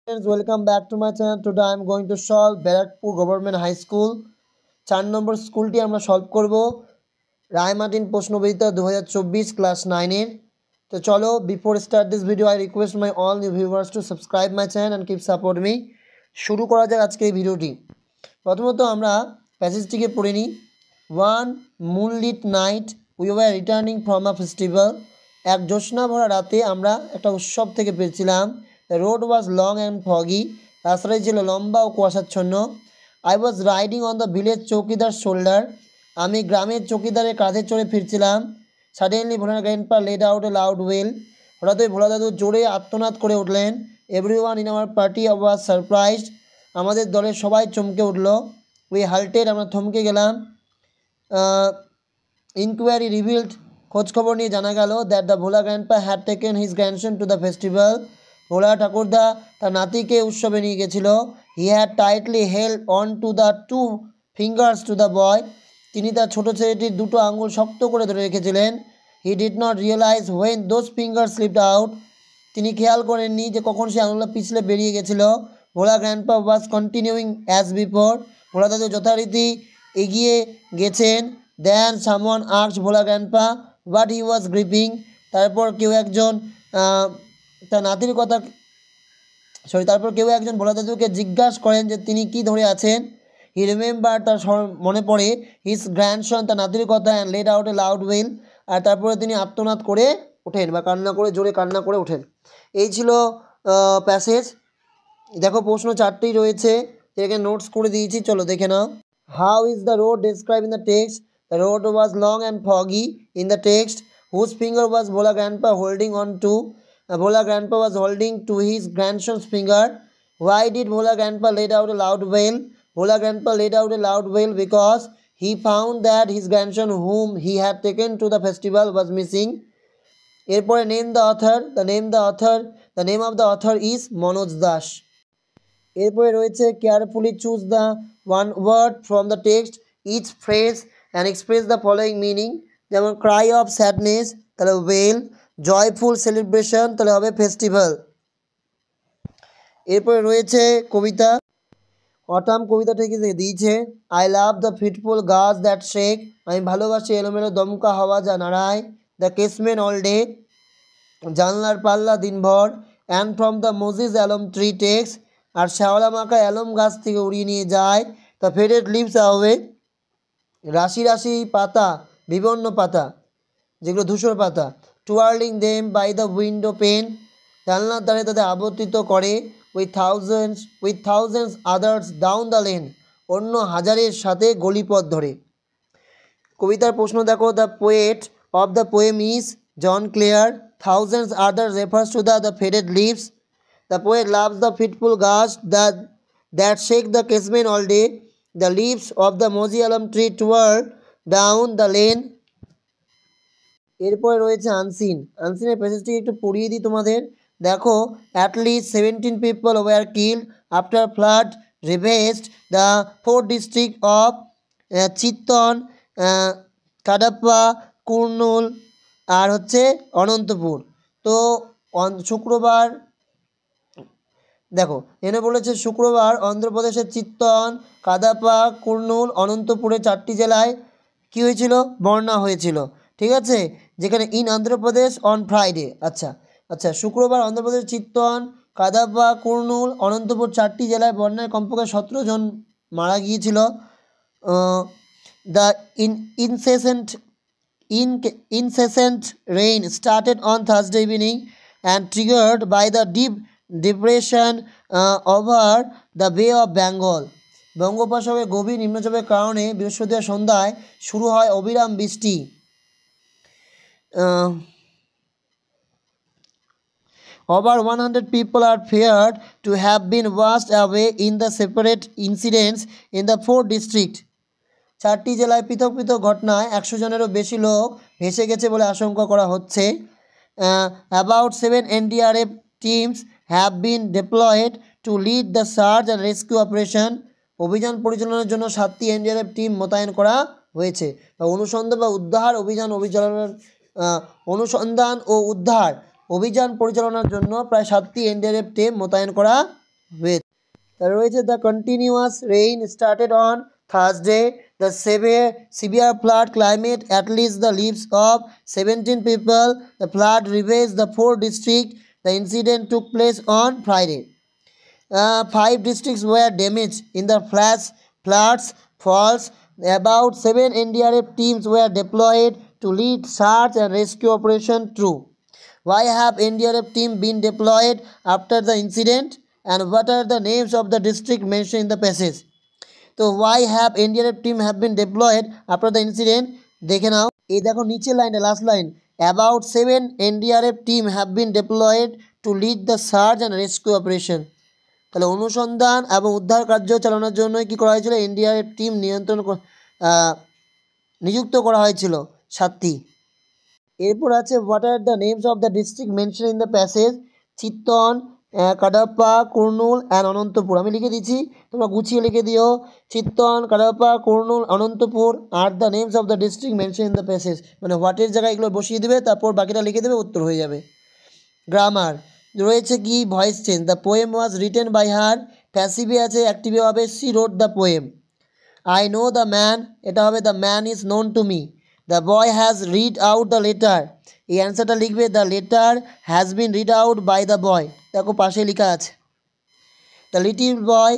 Friends, welcome back to my channel. Today I am going to solve Barakpur Government High School 4 নম্বর স্কুলটি আমরা solve করব Ray Martin প্রশ্নবিদ্যা 2024 class 9 এর। তো চলো, before start this video I request my all new viewers to subscribe my channel and keep support me. শুরু করা যাক আজকে এই ভিডিওটি। প্রথমত আমরা প্যাসেজটিকে পড়ে নিই। One moonlit night we were returning from a festival. এক জ্যোৎস্না ভরা রাতে আমরা একটা উৎসব থেকে ফিরছিলাম। The road was long and foggy. রাস্তাটি ছিল লম্বা ও কুয়াশাচ্ছন্ন। I was riding on the village chowkidar shoulder. আমি গ্রামের চৌকিদারের কাঁধে চড়ে ফিরছিলাম। Suddenly Bhola grandpa let out a loud wail. হঠাৎই ভোলা দাদু জোরে আত্মনাদ করে উঠলেন। Everyone in our party was surprised. আমাদের দলের সবাই চমকে উঠল। উই হাল্টেড, আমরা থমকে গেলাম। ইনকোয়ারি রিভিল্ড, খোঁজখবর নিয়ে জানা গেল that the Bhola grandpa had taken his grandson to the festival. Bhola ঠাকুরদা তার নাতিকে উৎসবে নিয়ে গেছিল। He had tightly held on to the two fingers to the boy. তিনি তার ছোটো ছেলেটির দুটো আঙুল শক্ত করে ধরে রেখেছিলেন। He did not realise when those finger slipped out. তিনি খেয়াল করেননি যে কখন সে আঙুলটা পিছলে বেরিয়ে গেছিল। Bhola grandpa was continuing as before. Bhola দাদু যথারীতি এগিয়ে গেছেন। Then someone asked Bhola grandpa what he was gripping. তারপর কেউ একজন ভোলা দাদুকে জিজ্ঞাসা করেন যে তিনি কি ধরে আছেন। হি রিমেম্বার, তার মনে পড়ে, হিজ গ্র্যান্ডসন, তার নাতির কথা, and let out a loud wail. আর তারপরে তিনি আত্মনাদ করে ওঠেন বা জোরে কান্না করে ওঠেন। এই ছিল প্যাসেজ। দেখো প্রশ্ন 4টি রয়েছে, এটাকে নোটস করে দিয়েছি, চলো দেখে নাও। How is the road describe in the text? The road was long and foggy in the text. Whose finger was Bhola grandpa holding on to? Bhola grandpa was holding to his grandson's finger. Why did Bhola grandpa let out a loud wail? Bhola grandpa let out a loud wail because he found that his grandson whom he had taken to the festival was missing. এরপরে name the author. The name of the author is Manoj Das. এরপরে রয়েছে carefully choose the one word from the text, each phrase and express the following meaning. যেমন cry of sadness তাহলে wail, joyful celebration তাহলে হবে festival. এরপরে রয়েছে কবিতা। Autumn কবিতা থেকে দিয়েছে I love the fitful gust that shake. আমি ভালোবাসি এলোমেলো দমকা হাওয়া যা নাড়ায়। দ্য কেসমেন অল ডে, জানলার পাল্লা দিনভর। And from the mossy elm tree takes, আর শ্যাওলা মাখা অ্যালম গাছ থেকে উড়িয়ে নিয়ে যায়। দ্য ফেডেড লিভস অ্যাওয়ে, রাশি রাশি পাতা, বিভিন্ন পাতা যেগুলো ধূসর পাতা। Twirling them by the window pane, জানলার দ্বারে তাদের আবর্তিত করে। With thousands others down the lane, অন্য হাজারের সাথে গলিপথ ধরে। কবিতার প্রশ্ন দেখো, the poet of the poem is John Clare. Thousands others refers to the faded leaves. The poet loves the fitful gust that shake the casement all day. The leaves of the mossy elm tree twirled down the lane. এরপরে রয়েছে আনসিনের প্যাসেজটি একটু পড়িয়ে দিই তোমাদের। দেখো, at least 17 people were killed after flood ravaged the 4 district of Chittoor, Kadapa, Kurnool আর হচ্ছে অনন্তপুর। তো শুক্রবার দেখো এনে বলেছে শুক্রবার অন্ধ্রপ্রদেশের চিত্তন, কাদাপা, কুর্নুল, অনন্তপুরের 4টি জেলায় কী হয়েছিল? বন্যা হয়েছিল। ঠিক আছে, যেখানে ইন অন্ধ্রপ্রদেশ অন ফ্রাইডে। আচ্ছা শুক্রবার অন্ধ্রপ্রদেশ চিত্তন, কাদাপা, কুর্নুল, অনন্তপুর 4টি জেলায় বন্যায় কমপক্ষে 17 জন মারা গিয়েছিল। The incessant rain started on Thursday evening and triggered by the deep depression over the Bay of Bengal. বঙ্গোপসাগরে গভীর নিম্নচাপের কারণে বৃহস্পতিবার সন্ধ্যায় শুরু হয় অবিরাম বৃষ্টি। Over 100 people are feared to have been washed away in the separate incidents in the 4 districts. 4টি জেলায় পৃথক পৃথক ঘটনায় 100 জনেরও বেশি লোক ভেসে গেছে বলে আশঙ্কা করা হচ্ছে। About 7 NDRF teams have been deployed to lead the search and rescue operation. অভিযান পরিচালনার জন্য 7টি NDRF টিম মোতায়েন করা হয়েছে। অনুসন্ধান ও উদ্ধার অভিযান পরিচালনার জন্য প্রায় 7টি NDRF টিম মোতায়েন করা with. There is the continuous rain started on Thursday. The severe flood climate at least the lives of 17 people. The flood ravaged the 4 districts. The incident took place on Friday. 5 districts were damaged in the floods. Falls. About 7 NDRF teams were deployed to lead search and rescue operation. True. Why have NDRF team been deployed after the incident? And what are the names of the district mentioned in the passage? So why have NDRF team have been deployed after the incident? দেখে নাও এই দেখো নিচের লাইনটা last line about 7 NDRF team have been deployed to lead the search and rescue operation. তাহলে অনুসন্ধান এবং উদ্ধার কার্য চালানোর জন্য কি করা হয়েছিল এনডিআরএফ টিম নিযুক্ত করা হয়েছিল 7টি। এরপর আছে what are the names of the district mention in the passage Chittoor Kadapa Kurnool and Anantapur আমি লিখে দিচ্ছি তোমরা গুছিয়ে লিখে দিও চিত্তন কাডাপ্পা কুর্নুল অনন্তপুর আর the names of the district mention in the passage মানে হোয়াটের জায়গায় এগুলো বসিয়ে দেবে তারপর বাকিটা লিখে দেবে উত্তর হয়ে যাবে। গ্রামার রয়েছে কি voice change the poem was written by her প্যাসিভে আছে অ্যাক্টিভে হবে she wrote the poem. I know the man এটা হবে the man is known to me. The boy has read out the letter এই অ্যান্সারটা লিখবে the letter has been read out by the boy দেখো পাশে লেখা আছে। The little boy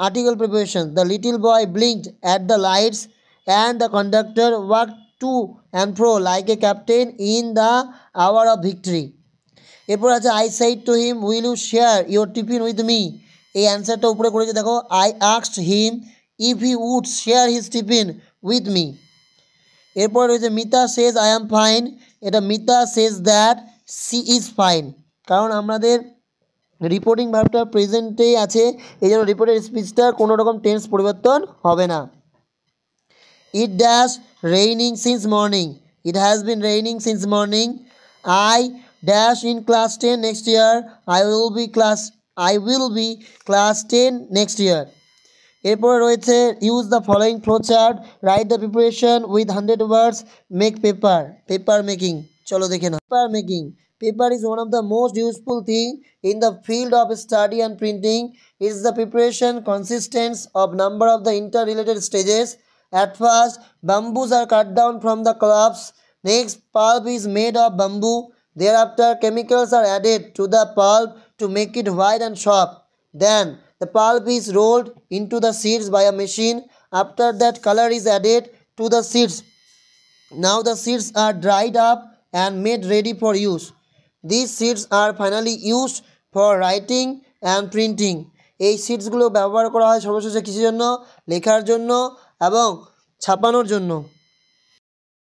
article preparation the little boy blinked at the lights and the conductor walk to and fro like a captain in the hour of victory. এরপর আছে I said to him will you share your tiffin with me এই অ্যান্সারটা উপরে করেছে দেখো I asked him if he would share his tiffin with me. এরপর রয়েছে Mita says I am fine এটা Mita says that she is fine কারণ আমাদের রিপোর্টিং ভার্বটা প্রেজেন্টেই আছে এই জন্য রিপোর্টের স্পিচটার কোনো রকম টেন্স পরিবর্তন হবে না। It dash raining since morning it has been raining since morning. I dash in class 10 next year I will be class 10 next year. এরপরে রয়েছে use the following flow chart write the preparation with 100 words make paper making চলো দেখে না। Paper is one of the most useful thing in the field of study and printing. It is the preparation consists of number of the interrelated stages. At first bamboos are cut down from the crops. Next pulp is made of bamboo. Thereafter chemicals are added to the pulp to make it white and soft. Then the pulp is rolled into the seeds by a machine. After that color is added to the seeds. Now the seeds are dried up and made ready for use. These seeds are finally used for writing and printing. এই সিডসগুলো ব্যবহার করা হয় সর্বশেষে কিসের জন্য লেখার জন্য এবং ছাপানোর জন্য।